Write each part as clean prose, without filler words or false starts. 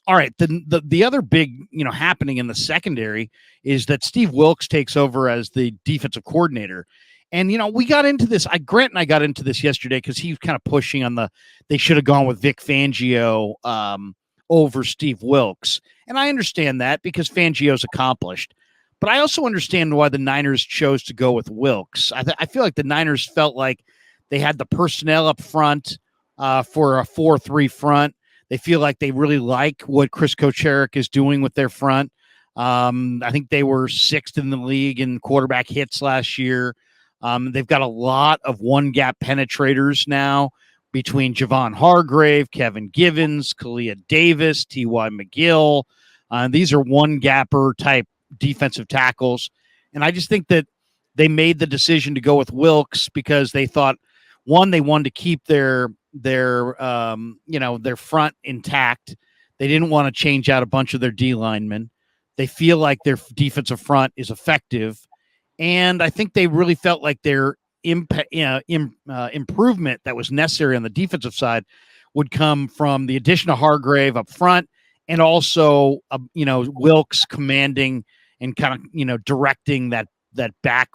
All right. The other big, happening in the secondary is that Steve Wilks takes over as the defensive coordinator. And, we got into this. Grant and I got into this yesterday because he was kind of pushing on they should have gone with Vic Fangio over Steve Wilks. And I understand that because Fangio's accomplished. But I also understand why the Niners chose to go with Wilks. I feel like the Niners felt like they had the personnel up front for a 4-3 front. They feel like they really like what Chris Kocherik is doing with their front. I think they were 6th in the league in quarterback hits last year. They've got a lot of one-gap penetrators now between Javon Hargrave, Kevin Givens, Kalia Davis, T.Y. McGill. These are one-gapper type defensive tackles. And I just think that they made the decision to go with Wilks because they thought, one, they wanted to keep their front intact. They didn't want to change out a bunch of their D linemen. They feel like their defensive front is effective. And I think they really felt like their improvement that was necessary on the defensive side would come from the addition of Hargrave up front and also, Wilks commanding and kind of, directing the back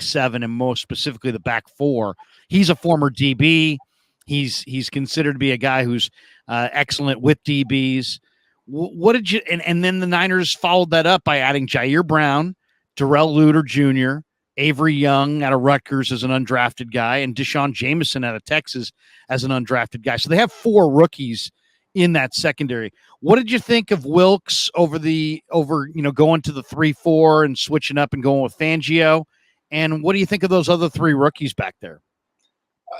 seven and most specifically the back four. He's a former DB. He's considered to be a guy who's excellent with DBs. What did you and then the Niners followed that up by adding Ji'Ayir Brown, Darrell Luter Jr., Avery Young out of Rutgers as an undrafted guy, and Deshaun Jameson out of Texas as an undrafted guy. So they have 4 rookies in that secondary. What did you think of Wilks over going to the 3-4 and switching up and going with Fangio? And what do you think of those other 3 rookies back there?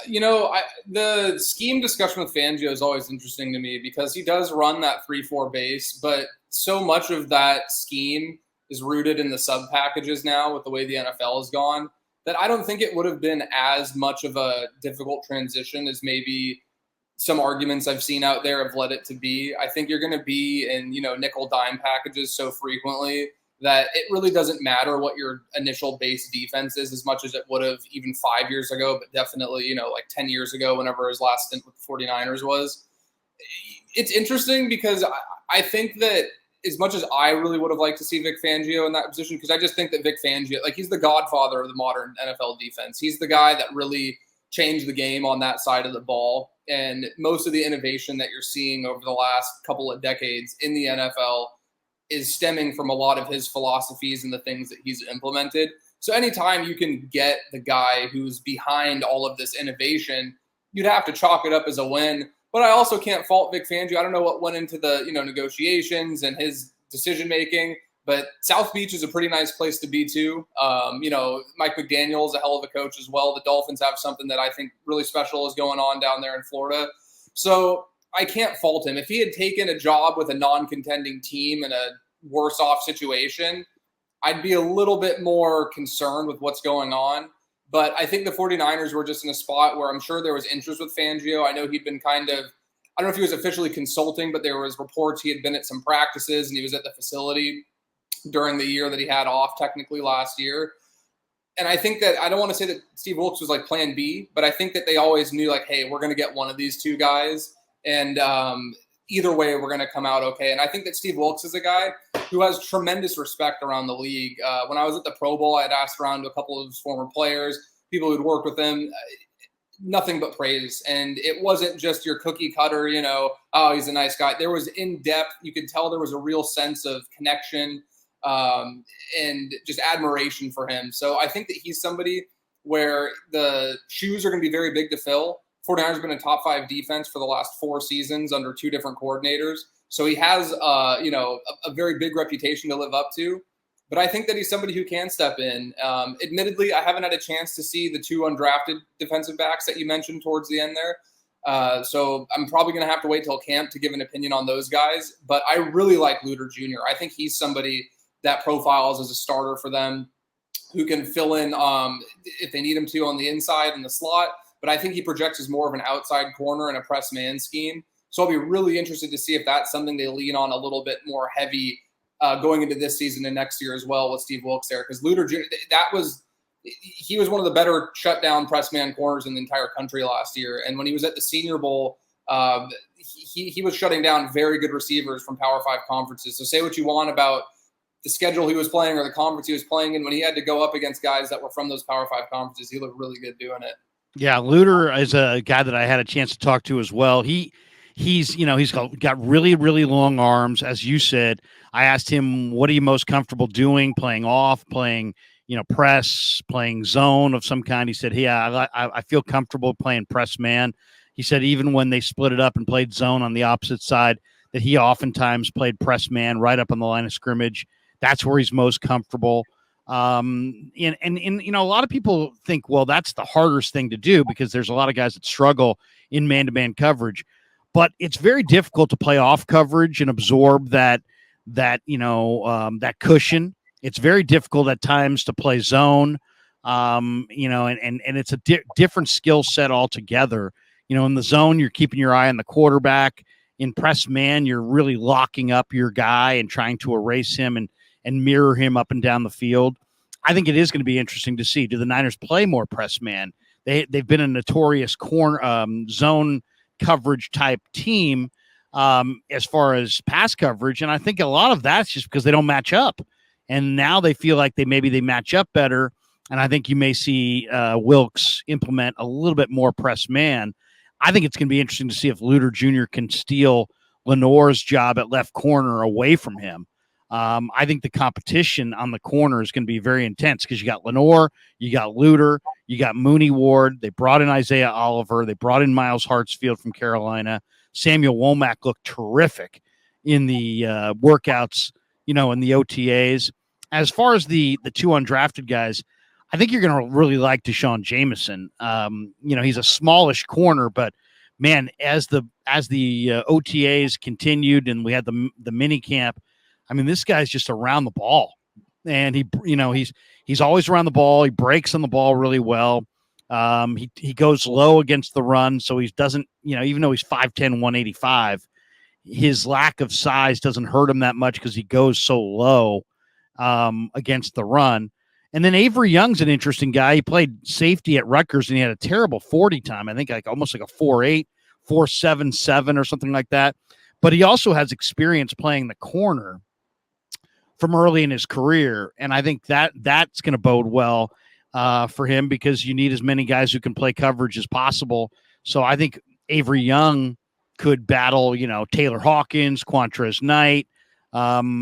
The scheme discussion with Fangio is always interesting to me because he does run that 3-4 base, but so much of that scheme is rooted in the sub packages now with the way the NFL has gone that I don't think it would have been as much of a difficult transition as maybe some arguments I've seen out there have led it to be. I think you're going to be in, nickel dime packages so frequently that it really doesn't matter what your initial base defense is as much as it would have even 5 years ago, but definitely, like 10 years ago, whenever his last stint with the 49ers was. It's interesting because I think that as much as I really would have liked to see Vic Fangio in that position, because I just think that Vic Fangio, he's the godfather of the modern NFL defense. He's the guy that really changed the game on that side of the ball. And most of the innovation that you're seeing over the last couple of decades in the NFL is stemming from a lot of his philosophies and the things that he's implemented. So anytime you can get the guy who's behind all of this innovation, you'd have to chalk it up as a win. But I also can't fault Vic Fangio. I don't know what went into the negotiations and his decision-making, but South Beach is a pretty nice place to be too. Mike McDaniel is a hell of a coach as well. The Dolphins have something that I think really special is going on down there in Florida. So I can't fault him. If he had taken a job with a non-contending team in a worse-off situation, I'd be a little bit more concerned with what's going on. But I think the 49ers were just in a spot where I'm sure there was interest with Fangio. I know he'd been I don't know if he was officially consulting, but there was reports he had been at some practices and he was at the facility during the year that he had off technically last year. And I think that I don't want to say that Steve Wilks was like plan B, but I think that they always knew hey, we're going to get one of these 2 guys. And either way, we're going to come out okay. And I think that Steve Wilks is a guy who has tremendous respect around the league. When I was at the Pro Bowl, I had asked around to a couple of his former players, people who'd worked with him, nothing but praise. And it wasn't just your cookie cutter, oh, he's a nice guy. There was in depth. You could tell there was a real sense of connection and just admiration for him. So I think that he's somebody where the shoes are going to be very big to fill. 49ers have been a top 5 defense for the last 4 seasons under 2 different coordinators. So he has, a very big reputation to live up to. But I think that he's somebody who can step in. Admittedly, I haven't had a chance to see the 2 undrafted defensive backs that you mentioned towards the end there. So I'm probably going to have to wait till camp to give an opinion on those guys. But I really like Luter Jr. I think he's somebody that profiles as a starter for them who can fill in if they need him to on the inside in the slot. But I think he projects as more of an outside corner in a press man scheme. So I'll be really interested to see if that's something they lean on a little bit more heavy going into this season and next year as well with Steve Wilks there. Because Luter Jr., he was one of the better shutdown press man corners in the entire country last year. And when he was at the Senior Bowl, he was shutting down very good receivers from Power 5 conferences. So say what you want about the schedule he was playing or the conference he was playing in, when he had to go up against guys that were from those Power 5 conferences, he looked really good doing it. Yeah, Luter is a guy that I had a chance to talk to as well. He's got really, really long arms, as you said. I asked him, what are you most comfortable doing? Playing off, playing, press, playing zone of some kind. He said, yeah, I feel comfortable playing press man. He said even when they split it up and played zone on the opposite side, that he oftentimes played press man right up on the line of scrimmage. That's where he's most comfortable. And a lot of people think, well, that's the hardest thing to do because there's a lot of guys that struggle in man-to-man coverage, but it's very difficult to play off coverage and absorb that cushion. It's very difficult at times to play zone, and it's a different skill set altogether. In the zone, you're keeping your eye on the quarterback. In press man, you're really locking up your guy and trying to erase him and mirror him up and down the field. I think it is going to be interesting to see. Do the Niners play more press man? They've been a notorious zone coverage type team as far as pass coverage, and I think a lot of that's just because they don't match up. And now they feel like they match up better, and I think you may see Wilks implement a little bit more press man. I think it's going to be interesting to see if Luter Jr. can steal Lenore's job at left corner away from him. I think the competition on the corner is going to be very intense because you got Lenore, you got Luter, you got Mooney Ward. They brought in Isaiah Oliver. They brought in Miles Hartsfield from Carolina. Samuel Womack looked terrific in the workouts, in the OTAs. As far as the two undrafted guys, I think you're going to really like Deshaun Jameson. He's a smallish corner, but man, as the OTAs continued and we had the mini camp, I mean, this guy's just around the ball, and he's always around the ball. He breaks on the ball really well. He goes low against the run, so he doesn't, even though he's 5'10", 185, his lack of size doesn't hurt him that much because he goes so low against the run. And then Avery Young's an interesting guy. He played safety at Rutgers, and he had a terrible 40 time. I think almost like a 4.8, 4.77 or something like that. But he also has experience playing the corner from early in his career, and I think that's going to bode well for him because you need as many guys who can play coverage as possible. So I think Avery Young could battle, Taylor Hawkins, Quantrez Knight,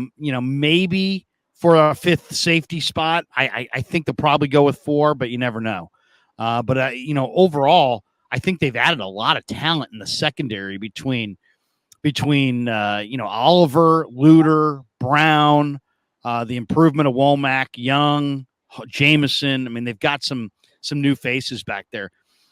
maybe for a fifth safety spot. I think they'll probably go with 4, but you never know. But overall, I think they've added a lot of talent in the secondary between Oliver, Luter, Brown, the improvement of Womack, Young, Jameson. I mean, they've got some new faces back there.